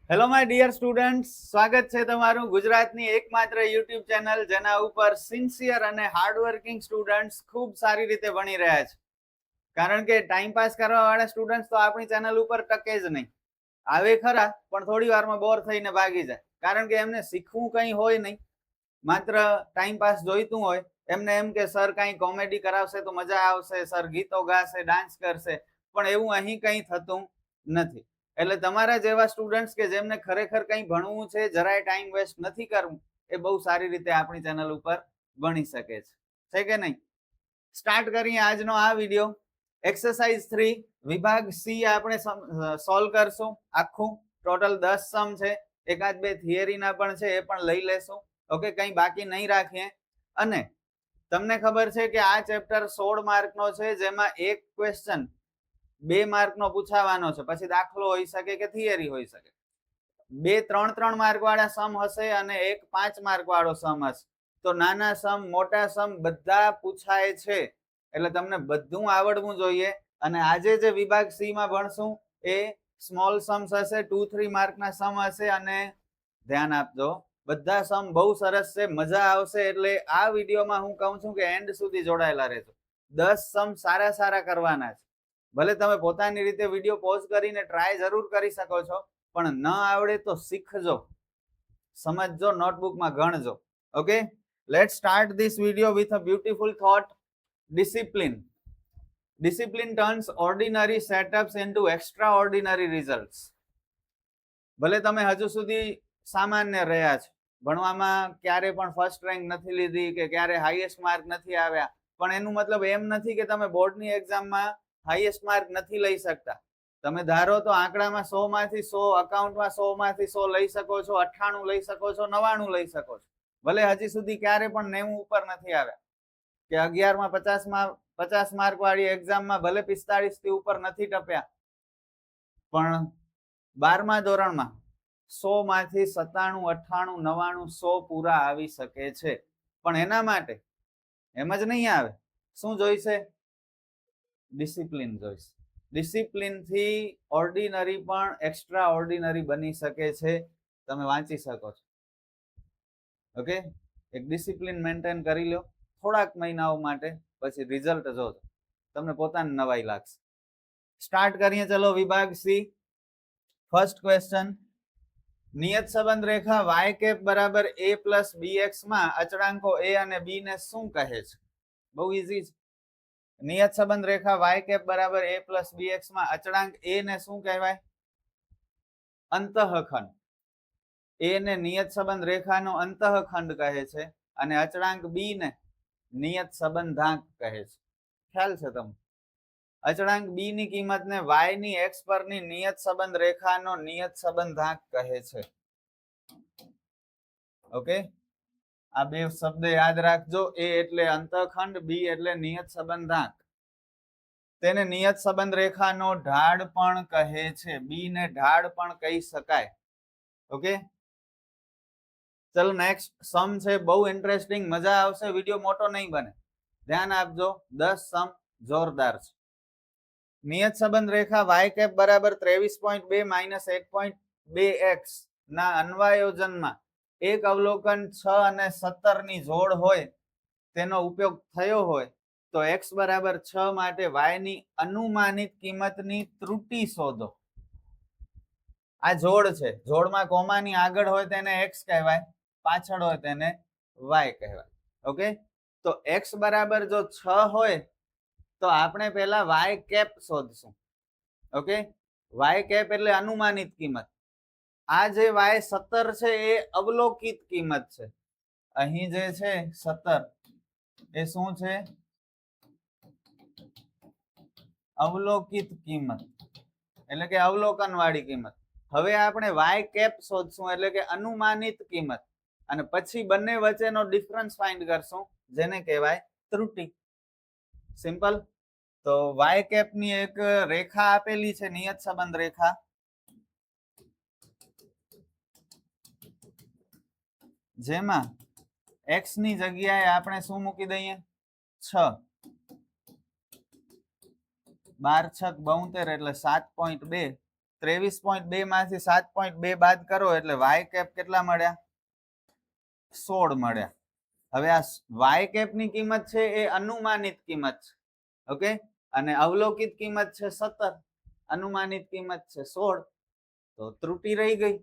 Hello my dear students, સ્વાગત છે તમારું ગુજરાતની એકમાત્ર યુટ્યુબ ચેનલ જેના ઉપર સિન્સિયર અને હાર્ડવર્કિંગ સ્ટુડન્ટ્સ ખૂબ સારી રીતે ભણી રહ્યા છે. કારણ કે ટાઈમ પાસ કરવા વાળા સ્ટુડન્ટ્સ તો આપણી ચેનલ ઉપર ટકે જ નહીં. આવે ખરા પણ થોડી વારમાં બોર થઈને ભાગી જાય, કારણ કે એમને શીખવું કંઈ હોય નહીં, માત્ર ટાઈમ પાસ જોઈતું હોય. એમને એમ કે સર કંઈ કોમેડી કરાવશે તો મજા આવશે, સર ગીતો ગાશે, ડાન્સ કરશે, પણ એવું અહીં કંઈ થતું નથી. એટલે તમારા જેવા સ્ટુડન્ટ્સ કે જેમને ખરેખર કંઈ ભણવું છે, જરાય ટાઈમ વેસ્ટ નથી કરવું, એ બહુ સારી રીતે આપણી ચેનલ ઉપર ભણી શકે છે કે નહીં? સ્ટાર્ટ કરીએ આજનો આ વિડીયો. એક્સરસાઇઝ 3 વિભાગ સી આપણે સોલ્વ કરશું. આખું ટોટલ 10 સમ છે, એકાદ બે થિયરીના પણ છે, એ પણ લઈ લેશું. ઓકે, કંઈ બાકી નહીં રાખીએ. અને તમને ખબર છે કે આ ચેપ્ટર 16 માર્કનો છે, જેમાં એક ક્વેશ્ચન 2 માર્કનો પૂછાવાનો છે, પછી દાખલો હોઈ શકે કે થિયરી હોઈ શકે. 2 3 માર્ક વાળા સમ હશે અને એક 5 માર્ક વાળો સમ હશે. તો નાના સમ મોટા સમ બધા પૂછાય છે, એટલે તમને બધું આવડવું જોઈએ. અને આજે જે વિભાગ સી માં ભણશું એ સ્મોલ સમ્સ હશે, 2-3 માર્કના સમ હશે. અને ધ્યાન આપજો, બધા સમ બહુ સરસ છે, મજા આવશે. એટલે આ વિડીયોમાં હું કહું છું કે એન્ડ સુધી જોડાયેલા રહેજો. 10 સમ સારા સારા કરવાના છે. ભલે તમે પોતાની રીતે વિડીયો પોઝ કરીને ટ્રાય જરૂર કરી શકો છો, પણ ન આવડે તો શીખજો, સમજજો, નોટબુકમાં ગણજો. Okay, let's start this video with a beautiful thought. Discipline. Discipline turns ordinary setups into extraordinary results. ભલે તમે હજુ સુધી સામાન્ય રહ્યા છો, ભણવામાં ક્યારે પણ ફર્સ્ટ રેન્ક નથી લીધી કે ક્યારે હાઈએસ્ટ માર્ક નથી આવ્યા, પણ એનું મતલબ એમ નથી કે તમે બોર્ડની એક્ઝામમાં હાઈએસ્ટ માર્ક નથી લઈ શકતા. તમે ધારો તો આંકડામાં 100 માંથી 100, અકાઉન્ટમાં 100 માંથી 100 લઈ શકો છો, 98 લઈ શકો છો, 99 લઈ શકો છો. ભલે હજી સુધી ક્યારે પણ 90 ઉપર નથી આવ્યા, કે 11માં 50 માર્ક વાળી એક્ઝામમાં ભલે 45 થી ઉપર નથી ટપ્યા, પણ 12મા ધોરણમાં 100 માંથી 97, 98, 99, 100 પૂરા આવી શકે છે. પણ એના માટે એમ જ નહીં આવે. શું જોઈશે? ડિસિપ્લિન જોઈશે. ડિસિપ્લિન થી ઓર્ડિનરી પણ એક્સ્ટ્રા ઓર્ડિનરી બની શકે છે. તમે વાંચી શકો છો. ઓકે, એક ડિસિપ્લિન મેન્ટેન કરી લો થોડાક મહિનાઓ માટે, પછી રિઝલ્ટ જોજો, તમને પોતાને નવાઈ લાગશે. સ્ટાર્ટ કરીએ, ચલો. વિભાગ સી, ફર્સ્ટ ક્વેશ્ચન. નિયત સંબંધ રેખા y કેપ બરાબર a પ્લસ bx માં અચળાંકો a અને b ને શું કહે છે? બહુ ઈઝી છે. નિયત સંબંધ રેખા y કેપ બરાબર a પ્લસ bx માં અચળાંક a ને શું કહેવાય? અંતઃખંડ. એ ને નિયત સંબંધ રેખાનો અંતઃખંડ કહે છે, અને અચળાંક b ને નિયત સંબંધાંક કહે છે. ખ્યાલ છે તમને? અચળાંક b ની કિંમતને y ની x પરની નિયત સંબંધ રેખાનો નિયત સંબંધાંક કહે છે. ઓકે, આ બે શબ્દ યાદ રાખજો. a એટલે અંતઃખંડ, b એટલે નિયત સંબંધાંક. તેને નિયત સંબંધ રેખાનો ઢાળ પણ કહે છે. b ને ઢાળ પણ કહી શકાય. ઓકે, ચલો નેક્સ્ટ સમ છે, બહુ ઇન્ટરેસ્ટિંગ, મજા આવશે. વિડીયો મોટો નહીં બને, ધ્યાન આપજો. 10 સમ જોરદાર છે. નિયત સંબંધ રેખા y કેપ બરાબર 23.2 માઇનસ 1.2x ના અન્વયોજનમાં એક અવલોકન 6 અને 17 ની જોડ હોય તેનો ઉપયોગ થયો હોય તો x બરાબર 6 માટે y ની અનુમાનિત કિંમતની ત્રુટિ શોધો. આ જોડ છે, જોડમાં કોમાની આગળ હોય તેને x કહેવાય, પાછળ હોય તેને y કહેવાય. ઓકે, તો x બરાબર જો 6 હોય તો આપણે પહેલા y કેપ શોધશું. ઓકે, y કેપ એટલે અનુમાનિત કિંમત. આ જે y 17 છે એ અવલોકિત કિંમત છે. અહીં જે છે 17 એ શું છે? અવલોકિત કિંમત, એટલે કે અવલોકન વાળી કિંમત. હવે આપણે y કેપ શોધશું, એટલે કે અનુમાનિત કિંમત, અને પછી બંને વચ્ચેનો ડિફરન્સ ફાઇન્ડ કરશું, જેને કહેવાય ત્રુટિ. સિમ્પલ. તો y કેપ ની એક રેખા આપેલી છે, નિયત સંબંધ રેખા. જેમાં x ની જગ્યાએ આપણે શું મૂકી દઈએ? 6. 12 6 72 એટલે 7.2. 23.2 માંથી 7.2 બાદ કરો એટલે વાય કેપ કેટલા મળ્યા? 16 મળ્યા. હવે આ વાય કેપ ની કિંમત છે એ અનુમાનિત કિંમત છે. ઓકે, અને અવલોકિત કિંમત છે 17, અનુમાનિત કિંમત છે 16. તો ત્રુટિ રહી ગઈ,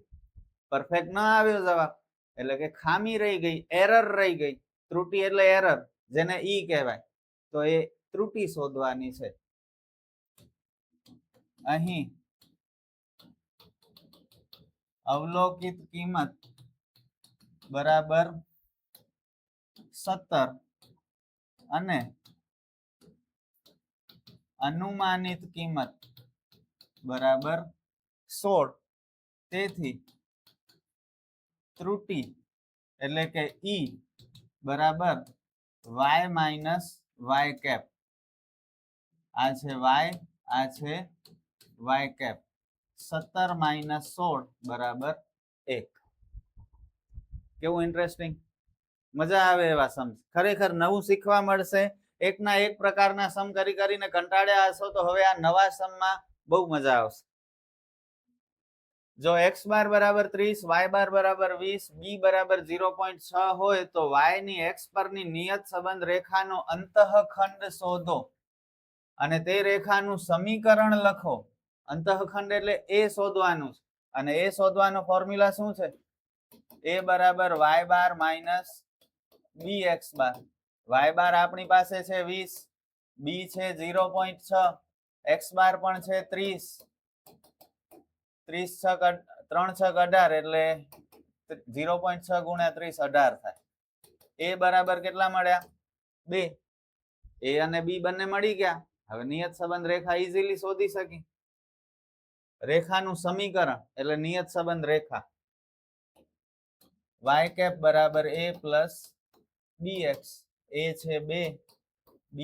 પરફેક્ટ ન આવ્યો જવાબ, એટલે કે ખામી રહી ગઈ, એરર રહી ગઈ. ત્રુટિ એટલે એરર, જેને ઈ કહેવાય. તો એ ત્રુટિ શોધવાની છે. અહીં અવલોકિત કિંમત બરાબર 17 અને અનુમાનિત કિંમત બરાબર 16. તેથી ત્રુટિ એટલે કે ઈ બરાબર વાય માઇનસ વાય કેપ. આ છે વાય, આ છે વાય કેપ. 17 માઇનસ 16 બરાબર 1. કેવું ઇન્ટરેસ્ટિંગ, મજા આવે એવા સમ. ખરેખર નવું શીખવા મળશે. એકના એક પ્રકારના સમ કરી કરીને કંટાળ્યા હશો, તો હવે આ નવા સમમાં બહુ મજા આવશે. જો x બાર બરાબર 30, y બાર બરાબર 20, b બરાબર 0.6 હોય તો y ની x પરની નિયત સંબંધ રેખાનો અંતઃખંડ શોધો અને તે રેખાનું સમીકરણ લખો. અંતઃખંડ એટલે એ શોધવાનું છે, અને એ શોધવાનો ફોર્મ્યુલા શું છે? a બરાબર y બાર માઇનસ bx બાર. y બાર આપણી પાસે છે 20, b છે 0.6, x બાર પણ છે 30. 30 3 6 18 એટલે 0.6 ગુણ્યા 30 18 થાય. a બરાબર કેટલા મળ્યા? 2. a અને b બંને મળી ગયા. હવે નિયત સંબંધ રેખા ઈઝીલી શોધી શકી. રેખાનું સમીકરણ એટલે નિયત સંબંધ રેખા y કેપ બરાબર a પ્લસ bx. a છે 2, b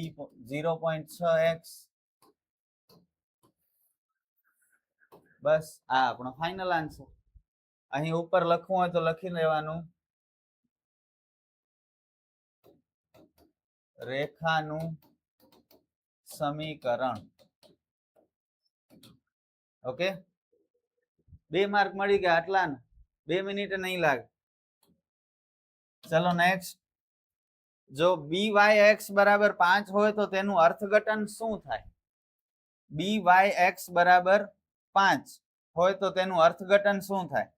0.6x. બસ આ આપણો ફાઇનલ આન્સર. અહીં ઉપર લખવું હોય તો લખી લેવાનું, રેખાનું સમીકરણ. ઓકે, 2 માર્ક મળી ગયા. આટલા 2 મિનિટ નહીં લાગે. ચલો નેક્સ્ટ. જો byx બરાબર 5 હોય તો તેનું અર્થઘટન શું થાય? byx બરાબર 5 હોય તો તેનું અર્થઘટન શું થાય?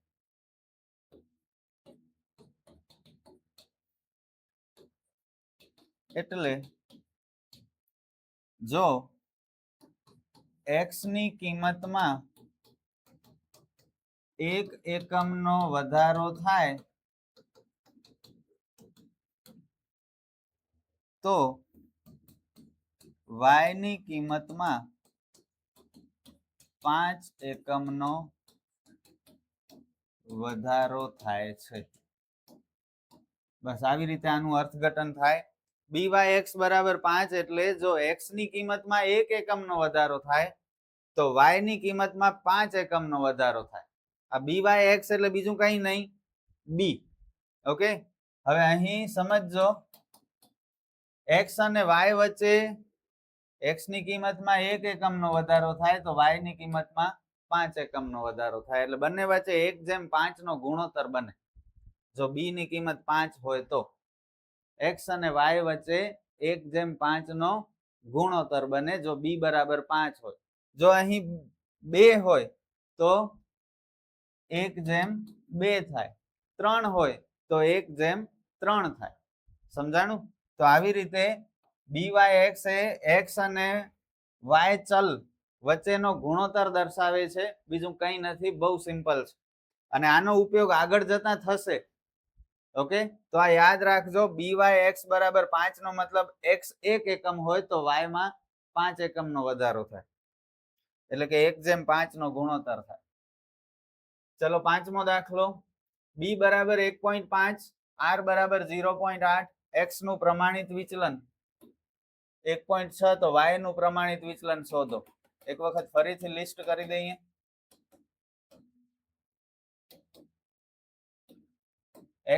એટલે જો x ની કિંમતમાં 1 એકમનો વધારો થાય તો y ની કિંમતમાં 5 એકમનો વધારો થાય છે. બસ આવી રીતે આનું અર્થઘટન થાય. byx બરાબર 5 એટલે જો x ની કિંમતમાં 1 એકમનો વધારો થાય તો y ની કિંમતમાં 5 એકમનો વધારો થાય. આ byx એટલે બીજું કઈ નહીં, b. ઓકે, હવે અહીં સમજજો, x અને y વચ્ચે x ની કિંમતમાં 1 એકમનો વધારો થાય તો y ની કિંમતમાં 5 એકમનો વધારો થાય. એટલે બંને વચ્ચે 1/5 નો ગુણોત્તર બને. જો b ની કિંમત 5 હોય તો x અને y વચ્ચે 1/5 નો ગુણોત્તર બને જો b બરાબર 5 હોય. જો અહીં 2 હોય તો 1/2 થાય. 3 હોય તો 1/3 થાય. સમજાણું? તો આવી રીતે byx એ x અને y ચલ વચ્ચેનો ગુણોત્તર દર્શાવે છે, બીજું કંઈ નથી. બહુ સિમ્પલ છે અને આનો ઉપયોગ આગળ જતા થશે. ઓકે, તો આ યાદ રાખજો. byx બરાબર 5 નો મતલબ x 1 એકમ હોય તો y માં 5 એકમનો વધારો થાય, એટલે કે 1/5 નો ગુણોત્તર થાય. ચલો પાંચમો દાખલો. b બરાબર 1.5, r બરાબર 0.8, x નું પ્રમાણિત વિચલન 1.6 તો y નું પ્રમાણિત વિચલન શોધો. એક વખત ફરીથી લિસ્ટ કરી દઈએ.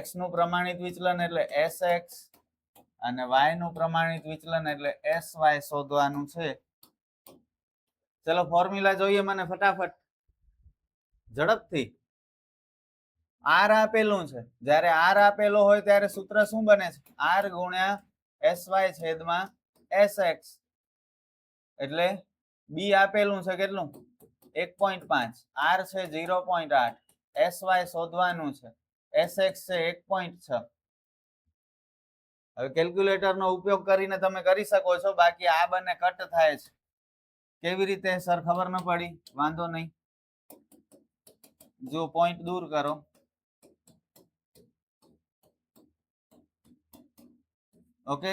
x નું પ્રમાણિત વિચલન એટલે sx અને y નું પ્રમાણિત વિચલન એટલે sy શોધવાનું છે. ચલો ફોર્મ્યુલા જોઈએ મને ફટાફટ. ઝડપથી. આર આપેલું છે, જ્યારે આર આપેલો હોય ત્યારે સૂત્ર શું બને છે? આર ગુણ્યા SY છેદમાં SX. એટલે બી આપેલું છે કેટલું? 1.5. આર છે 0.8. SY શોધવાનું છે. SX છે 1.6. હવે કેલ્ક્યુલેટરનો ઉપયોગ કરીને તમે કરી શકો છો, બાકી આ બંને કટ થાય છે. કેવી રીતે સર ખબર ન પડી? વાંધો નહીં, જો પોઈન્ટ દૂર કરો. ઓકે,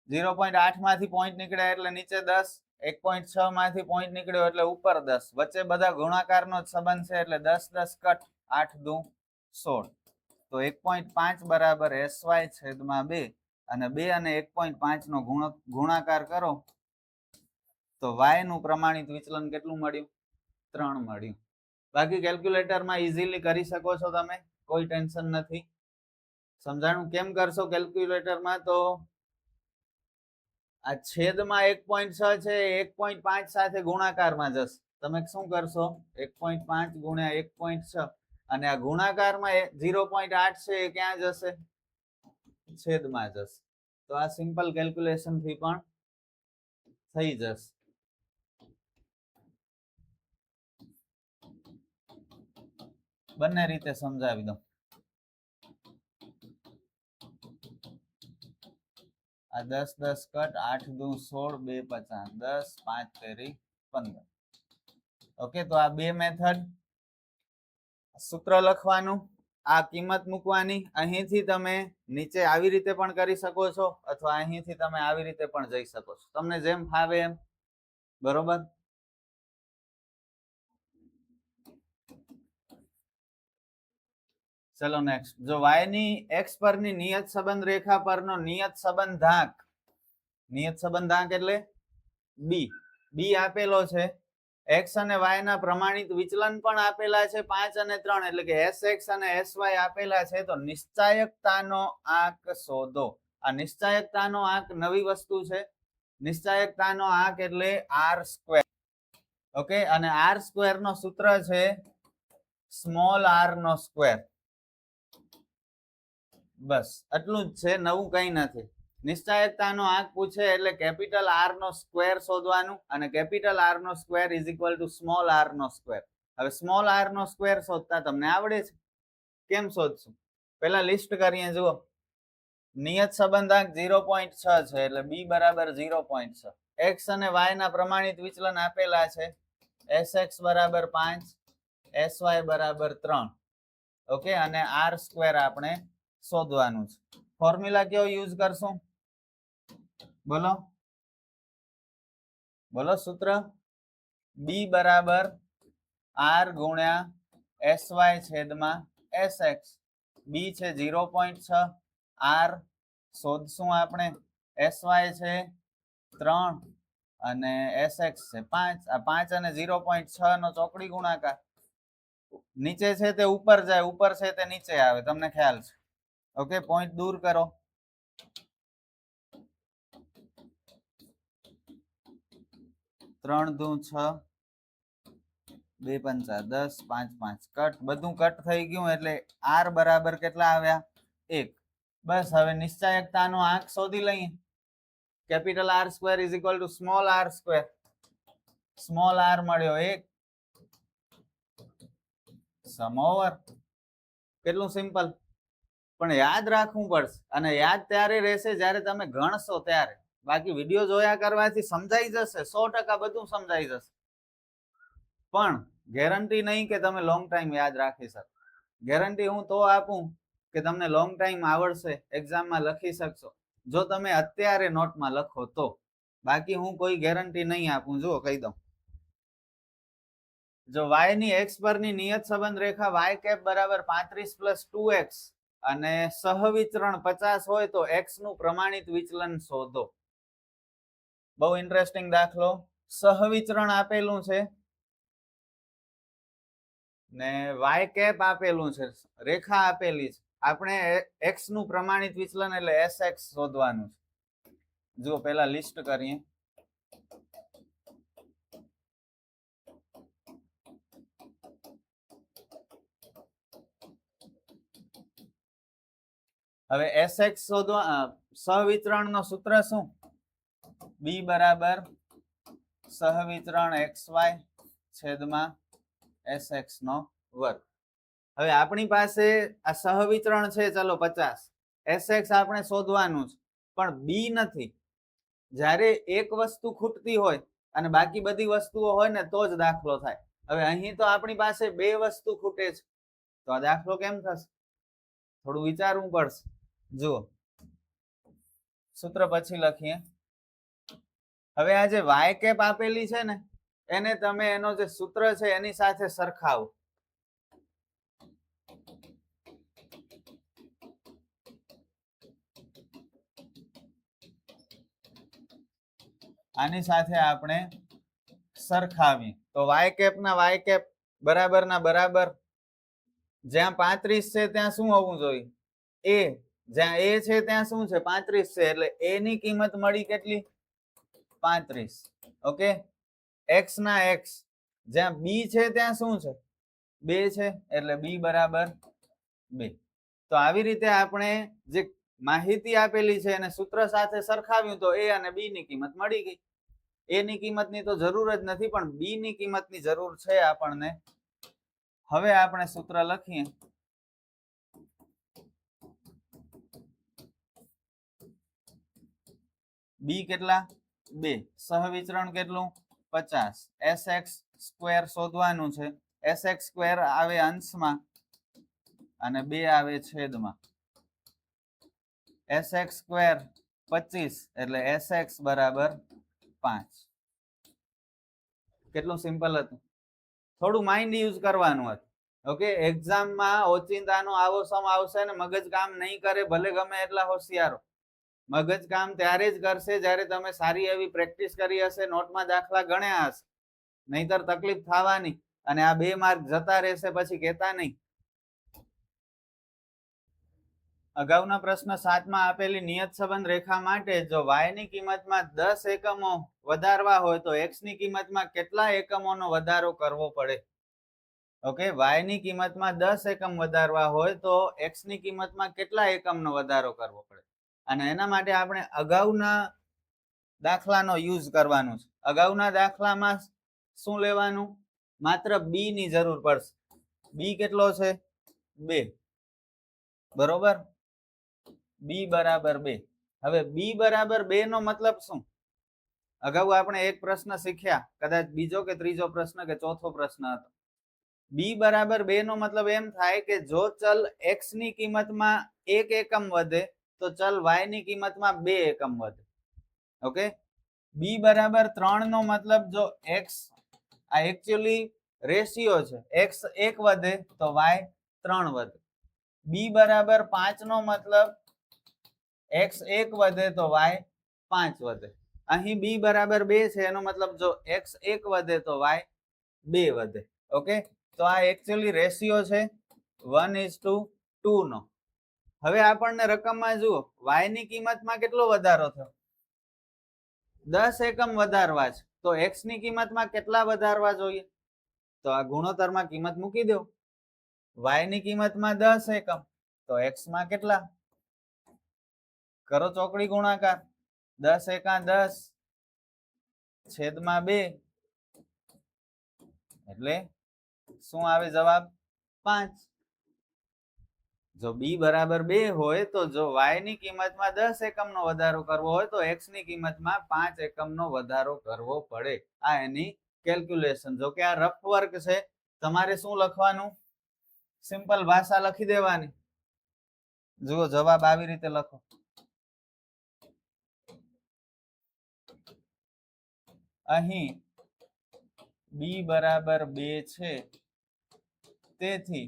0.8 માંથી પોઈન્ટ નીકળ્યા એટલે નીચે 10, 1.6 માંથી પોઈન્ટ નીકળ્યો એટલે ઉપર 10. વચ્ચે બધા ગુણાકારનો જ સંબંધ છે એટલે 10 10 કટ, 8 દુ 16. તો 1.5 બરાબર SY છેદમાં 2, અને 2 અને 1.5 નો ગુણાકાર કરો તો y નું પ્રમાણિત વિચલન કેટલું મળ્યું? 3 મળ્યું. બાકી કેલ્ક્યુલેટરમાં ઇઝીલી કરી શકો છો તમે, કોઈ ટેન્શન નથી. સમજાણું? કેમ કરશો કેલ્ક્યુલેટરમાં? તો આ છેદમાં 1.6 છે, 1.5 સાથે ગુણાકારમાં જશે. તમે શું કરશો? 1.5 ગુણ્યા 1.6, અને આ ગુણાકારમાં 0.8 છે એ ક્યાં જશે? છેદમાં જશે. તો આ સિમ્પલ કેલ્ક્યુલેશન થી પણ થઈ જશે. બંને રીતે સમજાવી દઉં. આ 10 10 કટ, 8 દુ 16, 2 50, 10 5 તેરી 15. ઓકે, તો આ બે મેથડ. સૂત્ર લખવાનું, આ કિંમત મૂકવાની. અહીંથી તમે નીચે આવી રીતે પણ કરી શકો છો, અથવા અહીંથી તમે આવી રીતે પણ જઈ શકો છો, તમને જેમ ફાવે એમ. બરોબર? ચલો નેક્સ્ટ. જો y ની x પરની નિયત સંબંધ રેખા પરનો નિયત સંબંધાંક, નિયત સંબંધાંક એટલે b આપેલો છે. x અને y ના પ્રમાણિત વિચલન પણ આપેલા છે 5 અને 3, એટલે કે SX અને SY આપેલા છે. તો નિશ્ચાયકતાનો આંક શોધો. આ નિશ્ચાયકતાનો આંક નવી વસ્તુ છે. નિશ્ચાયકતાનો આંક એટલે r². ઓકે, અને r² નો સૂત્ર છે સ્મોલ r નો સ્ક્વેર. બસ આટલું જ છે, નવું કઈ નથી. નિશ્ચાયકતાનો આંક પૂછે એટલે કેપિટલ R નો સ્ક્વેર શોધવાનું, અને કેપિટલ R નો square is equal to small r નો સ્ક્વેર. હવે સ્મોલ r નો સ્ક્વેર શોધતા તમને આવડે છે? કેમ શોધશું? પહેલા લિસ્ટ કરીએ. જુઓ, નિયત સંબંધાંક 0.6 છે એટલે b બરાબર 0.6. x અને y ના પ્રમાણિત વિચલન આપેલા છે. SX બરાબર 5, SY બરાબર 3. ઓકે, અને r² આપણે શોધવાનું છે. ફોર્મ્યુલા કયો યુઝ કરશું? બોલો બોલો. સૂત્ર b બરાબર r ગુણ્યા SY છેદમાં SX. b છે 0.6, r શોધશું આપણે, SY છે 3 અને SX છે 5. આ 5 અને 0.6 નો ચોકડી ગુણાકાર. નીચે છે તે ઉપર જાય, ઉપર છે તે નીચે આવે, તમને ખ્યાલ છે. ઓકે, પોઈન્ટ દૂર કરો. ત્રણ દુ 6, 2 5 10, 5 5 કટ, બધું કટ થઈ ગયું. એટલે r બરાબર કેટલા આવ્યા? 1. બસ હવે નિશ્ચાયકતાનો આંક શોધી લઈએ. Capital R² is equal to small r². Small r મળ્યો 1. સમ ઓવર. કેટલું સિમ્પલ. પણ યાદ રાખવું પડશે, અને યાદ ત્યારે રહેશે જ્યારે તમે ગણશો ત્યારે. બાકી વિડીયો જોયા કરવાથી સમજાઈ જશે, 100% બધું સમજાઈ જશે. પણ ગેરંટી નહીં કે તમે લોંગ ટાઈમ યાદ રાખી શકો. ગેરંટી હું તો આપું કે તમને લોંગ ટાઈમ આવડશે, એક્ઝામમાં લખી શકશો, જો તમે અત્યારે નોટમાં લખો તો. બાકી હું કોઈ ગેરંટી નહીં આપું. જુઓ, કહી દઉં. જો y ની x પરની નિયત સંબંધ રેખા y કેપ બરાબર 35 + 2x અને સહવિચરણ 50 હોય તો x નું પ્રમાણિત વિચલન શોધો. બહુ ઇન્ટરેસ્ટિંગ દાખલો. સહવિચરણ આપેલું છે ને y કેપ આપેલું છે, રેખા આપેલી છે. આપણે x નું પ્રમાણિત વિચલન એટલે SX શોધવાનું છે. જો પહેલા લિસ્ટ કરીએ. હવે Sx શોધવા સહવિતરણનો સૂત્ર શું? b બરાબર સહવિતરણ xy છેદમાં sx નો વર્ગ. હવે આપણી પાસે આ સહવિતરણ છે ચલો 50, sx આપણે શોધવાનું છે પણ b નથી. જ્યારે એક વસ્તુ ખૂટતી હોય અને બાકી બધી વસ્તુઓ હોય ને તો જ દાખલો થાય. હવે અહીં તો આપણી પાસે બે વસ્તુ ખૂટે છે તો આ દાખલો કેમ થશે? થોડું વિચારવું પડશે. જુઓ સૂત્ર પછી લખીએ. હવે આ જે y કેપ આપેલી છે ને એને તમે એનો જે સૂત્ર છે એની સાથે સરખાવો. આની સાથે આપણે સરખાવી તો y કેપ ના y કેપ બરાબર ના બરાબર. જ્યાં 35 છે ત્યાં શું હોવું જોઈએ? a. જ્યાં a છે ત્યાં શું છે? 35 છે એટલે a ની કિંમત મળી કેટલી? 35. ઓકે. x ના x જ્યાં b છે ત્યાં શું છે? 2 છે એટલે b બરાબર 2. તો આવી રીતે આપણે જે માહિતી આપેલી છે એને સૂત્ર સાથે સરખાવ્યું તો a અને b ની કિંમત મળી ગઈ. a ની કિંમતની તો જરૂર જ નથી પણ b ની કિંમતની જરૂર છે આપણને. હવે આપણે સૂત્ર લખીએ. b કેટલા? 2. સહવિચરણ કેટલું? 50. sx સ્ક્વેર શોધવાનું છે. sx સ્ક્વેર આવે અંશમાં અને 2 આવે છેદમાં. sx સ્ક્વેર 25 એટલે sx બરાબર 5. કેટલું સિમ્પલ હતું. થોડું માઇન્ડ યુઝ કરવાનું હતું. ઓકે. એક્ઝામમાં ઓચિંતાનો આવો સમ આવશે ને મગજ કામ નહીં કરે ભલે ગમે એટલા હોશિયારો. મગજ કામ ત્યારે જ કરશે જ્યારે તમે સારી એવી પ્રેક્ટિસ કરી હશે, નોટમાં દાખલા ગણ્યા હશે. નહીતર તકલીફ થવાની અને આ 2 માર્ક જતા રહેશે પછી કહેતા નહીં. અગાઉના પ્રશ્ન 7 માં આપેલી નિયત સંબંધ રેખા માટે જો y ની કિંમતમાં 10 એકમો વધારવા હોય તો x ની કિંમતમાં કેટલા એકમોનો વધારો કરવો પડે? ઓકે. y ની કિંમતમાં 10 એકમ વધારવા હોય તો x ની કિંમતમાં કેટલા એકમનો વધારો કરવો પડે? અને એના માટે આપણે અગાઉના દાખલાનો યુઝ કરવાનો છે. અગાઉના દાખલામાં શું લેવાનું? માત્ર b ની જરૂર પડશે. b કેટલો છે? 2. બરોબર. b બરાબર 2. હવે b બરાબર 2 નો મતલબ શું? અગાઉ આપણે એક પ્રશ્ન શીખ્યા, કદાચ બીજો કે ત્રીજો પ્રશ્ન કે ચોથો પ્રશ્ન હતો. b બરાબર 2 નો મતલબ એમ થાય કે જો ચલ x ની કિંમતમાં 1 એકમ વધે તો ચલ y ની કિંમતમાં 2 એકમ વધે. ઓકે. b બરાબર 3 નો મતલબ જો x આ એકચ્યુઅલી રેશિયો છે, x 1 વધે તો y 3 વધે. b બરાબર 5 નો મતલબ x 1 વધે તો y 5 વધે. અહીં b બરાબર 2 છે એનો મતલબ જો x 1 વધે તો y 2 વધે. ઓકે. તો આ એકચ્યુઅલી રેશિયો છે 1:2 નો. હવે આપણને રકમમાં જુઓ y ની કિંમતમાં કેટલો વધારો થયો? 10 એકમ વધારવા છે તો x ની કિંમતમાં કેટલા વધારવા જોઈએ? તો આ ગુણોત્તરમાં કિંમત મૂકી દો. y ની કિંમતમાં 10 એકમ તો x માં કેટલા? કરો ચોકડી ગુણાકાર. 10 એકા 10 છેદમાં 2 એટલે શું આવે જવાબ? 5. જો b બરાબર 2 હોય તો જો y ની કિંમતમાં 10 એકમનો વધારો કરવો હોય તો x ની કિંમતમાં 5 એકમનો વધારો કરવો પડે. આ એની કેલ્ક્યુલેશન. જો કે આ રફ વર્ક છે, તમારે શું લખવાનું? સિમ્પલ ભાષા લખી દેવાની. જુઓ જવાબ આવી રીતે લખો. અહીં b બરાબર 2 છે તેથી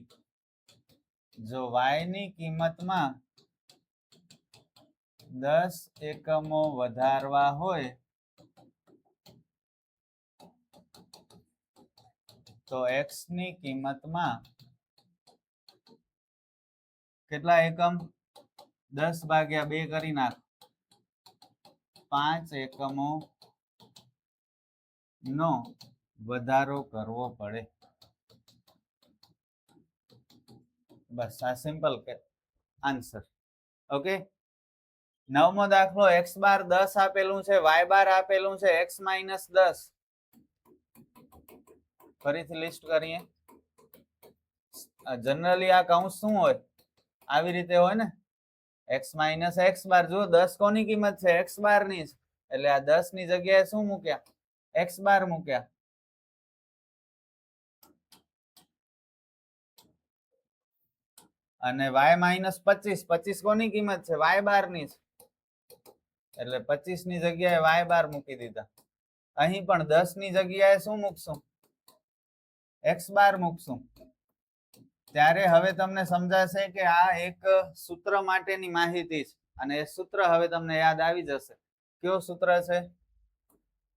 જો y ની કિંમતમાં 10 એકમો વધારવા હોય તો x ની કિંમતમાં કેટલા એકમ? 10/2 કરી નાખ. 5 એકમો નો વધારો કરવો પડે. બસ આ સિમ્પલ આન્સર. ઓકે, નવમો દાખલો x બાર 10 આપેલું છે, y બાર આપેલું છે, x માઇનસ 10. ફરીથી લિસ્ટ કરીએ. જનરલી આ કૌંસ શું હોય? આવી રીતે હોય ને, x માઇનસ x બાર. જો 10 કોની કિંમત છે? x બાર ની. એટલે આ 10 ની જગ્યાએ શું મૂક્યા? x બાર મૂક્યા. અને y માઇનસ 25. 25 કોની કિંમત છે? y બાર ની. એટલે 25 ની જગ્યાએ y બાર મૂકી દીધા. અહીં પણ 10 ની જગ્યાએ શું મૂકશું? x બાર મૂકશું. ત્યારે હવે તમને સમજાશે કે આ એક સૂત્ર માટેની માહિતી છે અને એ સૂત્ર હવે તમને યાદ આવી જશે. કયો સૂત્ર છે?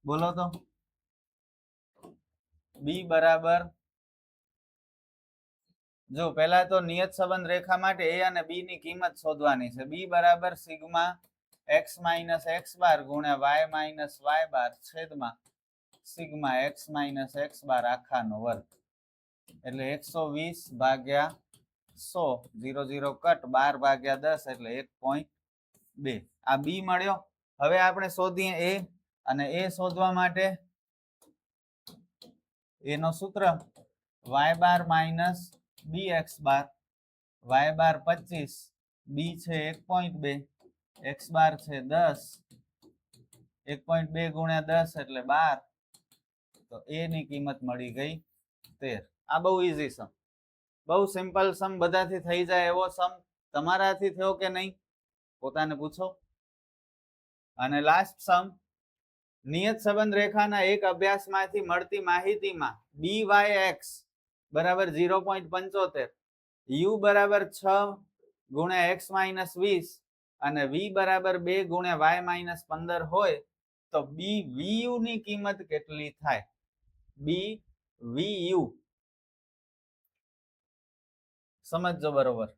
બોલો તો. b બરાબર, જો પહેલા તો નિયત સંબંધ રેખા માટે a અને b ની કિંમત શોધવાની છે. b બરાબર સિગ્મા x માઇનસ x બાર ગુણ્યા y માઇનસ y બાર છેદમાં સિગ્મા x માઇનસ x બાર આખાનો વર્ગ. એટલે 120 ભાગ્યા 100, 0 0 કટ, 12 ભાગ્યા 10 એટલે 1.2. આ b મળ્યો. હવે આપણે શોધીએ a, અને a શોધવા માટે a નો સૂત્ર y બાર માઇનસ bx બાર, y બાર 25, b છે 1.2, x બાર છે 10, 1.2 ગુણ્યા 10 એટલે 12. તો a ની કિંમત મળી ગઈ 13. આ બહુ ઈઝી સમ, બહુ સિમ્પલ સમ, બધાથી થઈ જાય એવો સમ તમારાથી થયો કે નહીં? પોતાને પૂછો. અને લાસ્ટ સમ, નિયત સંબંધ રેખાના એક અભ્યાસમાંથી મળતી માહિતીમાં byx બરાબર 0.75, u બરાબર 6 ગુણ્યા x માઇનસ 20 અને v બરાબર 2 ગુણ્યા y માઇનસ 15 હોય તો bvu ની કિંમત કેટલી થાય? bvu સમજજો બરોબર.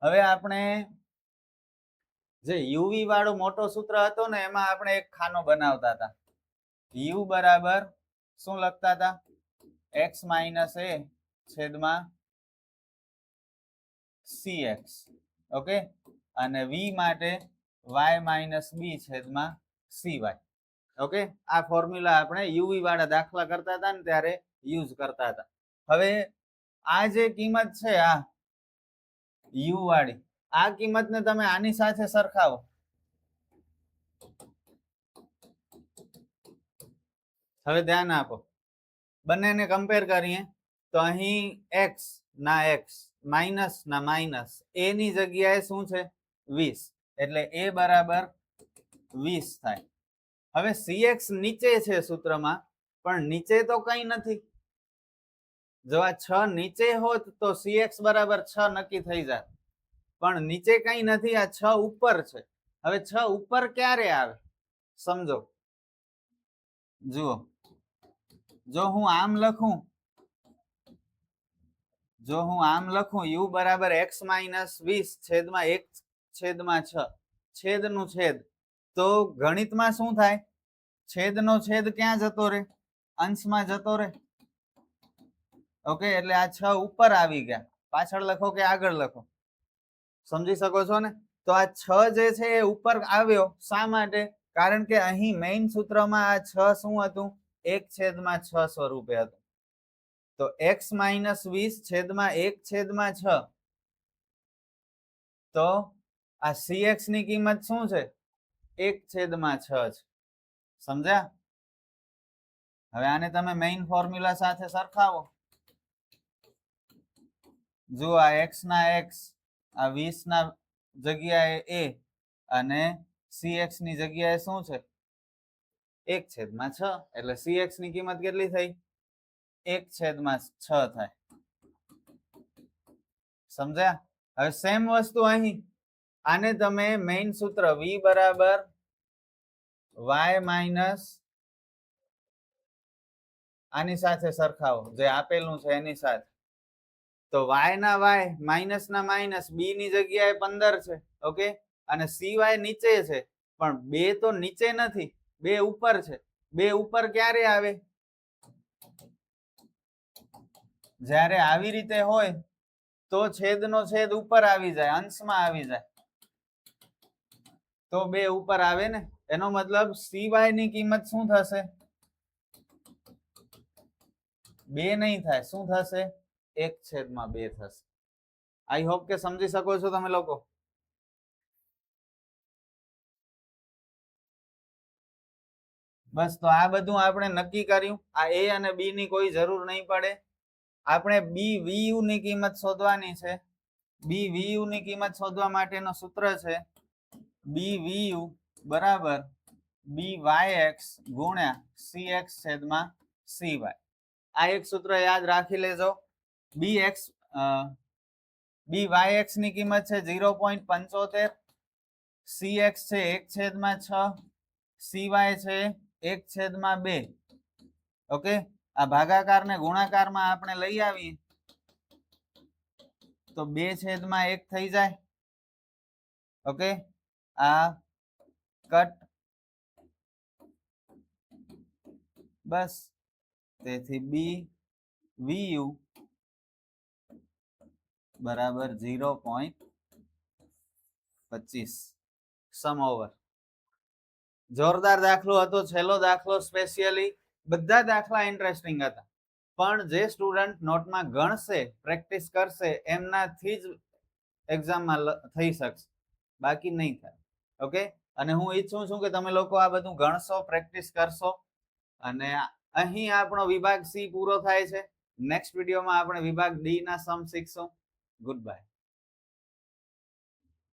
હવે આપણે જે યુવી વાળો મોટો સૂત્ર હતો ને, એમાં આપણે એક ખાનો બનાવતા હતા. u બરાબર શું લખતા હતા? x માઇનસ a છેદમાં cx. ઓકે, અને v માટે y માઇનસ b છેદમાં cy. ઓકે, આ ફોર્મ્યુલા આપણે યુવી વાળા દાખલા કરતા હતા ને ત્યારે યુઝ કરતા હતા. હવે આ જે કિંમત છે, આ u વાળી, આ કિંમતને તમે આની સાથે સરખાવો. હવે ધ્યાન આપો, બંનેને કમ્પેર કરીએ તો અહીં x ના x, માઇનસ ના માઇનસ, a ની જગ્યાએ શું છે? 20, એટલે a બરાબર 20 થાય. હવે cx નીચે છે સૂત્રમાં, પણ નીચે તો કઈ નથી. જો આ 6 નીચે હોત તો cx બરાબર 6 નક્કી થઈ જાય, પણ નીચે કઈ નથી, આ 6 ઉપર છે. હવે 6 ઉપર ક્યારે આવે સમજો. જુઓ, જો હું આમ લખું u બરાબર x માઇનસ 20 છેદમાં 1 છેદમાં 6 છેદનું છેદ, તો ગણિતમાં શું થાય? છેદનો છેદ ક્યાં જતો રહે? અંશમાં જતો રહે. ઓકે, એટલે આ 6 ઉપર આવી ગયા. પાછળ લખો કે આગળ લખો, સમજી શકો છો ને? તો આ 6 જે છે એ ઉપર આવ્યો. શા માટે? કારણ કે અહીં મેઇન સૂત્રમાં આ 6 શું હતું? 1 છેદમાં 6 સ્વરૂપે હતું. તો x માઇનસ 20 છેદમાં 1 છેદમાં 6, તો આ cx ની કિંમત શું છે? 1 છેદમાં 6 છે. સમજ્યા? હવે આને તમે મેઇન ફોર્મ્યુલા સાથે સરખાવો. જો આ x ના x, આ 20 ના જગ્યાએ a, અને cx ની જગ્યાએ શું છે? 1 છેદમાં 6, એટલે cx ની કિંમત કેટલી થઈ? 1 છેદમાં 6 થાય. સમજ્યા? હવે સેમ વસ્તુ અહીં, આને તમે મેઇન સૂત્ર v બરાબર y માઇનસ આની સાથે સરખાવો, જે આપેલું છે એની સાથે. તો y ના y, માઇનસ ના માઇનસ, b ની જગ્યાએ 15 છે. ઓકે, અને cy નીચે છે, પણ 2 તો નીચે નથી, 2 ઉપર છે. 2 ઉપર ક્યારે આવે? જ્યારે આવી રીતે હોય તો છેદનો છેદ ઉપર આવી જાય, અંશમાં આવી જાય, તો 2 ઉપર આવે ને. એનો મતલબ CY ની કિંમત શું થશે? 2 નહીં થાય, શું થશે? 1/2 થશે. આઈ હોપ કે સમજી શકો છો તમે લોકો. બસ, તો આ બધું આપણે નક્કી કર્યું. આ A અને B ની કોઈ જરૂર નહીં પડે. આપણે BVU ની કિંમત શોધવાની છે. BVU ની કિંમત શોધવા માટેનું સૂત્ર છે BVU બરાબર BYX ગુણ્યા CX છેદમાં CY. આ એક સૂત્ર યાદ રાખી લેજો. BYX ની કિંમત છે 0.75, CX છે 1/6, CY છે 1/2. ઓકે, આ ભાગાકાર ને ગુણાકારમાં આપણે લઈ આવીએ તો 2/1 થઈ જાય. ઓકે, આ કટ. બસ, તેથી BVU બરાબર 0.25. સમ ઓવર. જોરદાર દાખલો હતો, છેલ્લો દાખલો સ્પેશિયલી. બધા દાખલા ઇન્ટરેસ્ટિંગ હતા, પણ જે સ્ટુડન્ટ નોટમાં ગણશે, પ્રેક્ટિસ કરશે, એમનાથી જ એક્ઝામમાં થઈ શકશે, બાકી નહીં થાય. ઓકે, અને હું ઈચ્છું છું કે તમે લોકો આ બધું ગણશો, પ્રેક્ટિસ કરશો. અને અહીં આપણો વિભાગ C પૂરો થાય છે. નેક્સ્ટ વિડીયોમાં આપણે વિભાગ D ના સમ શીખશું. Good bye.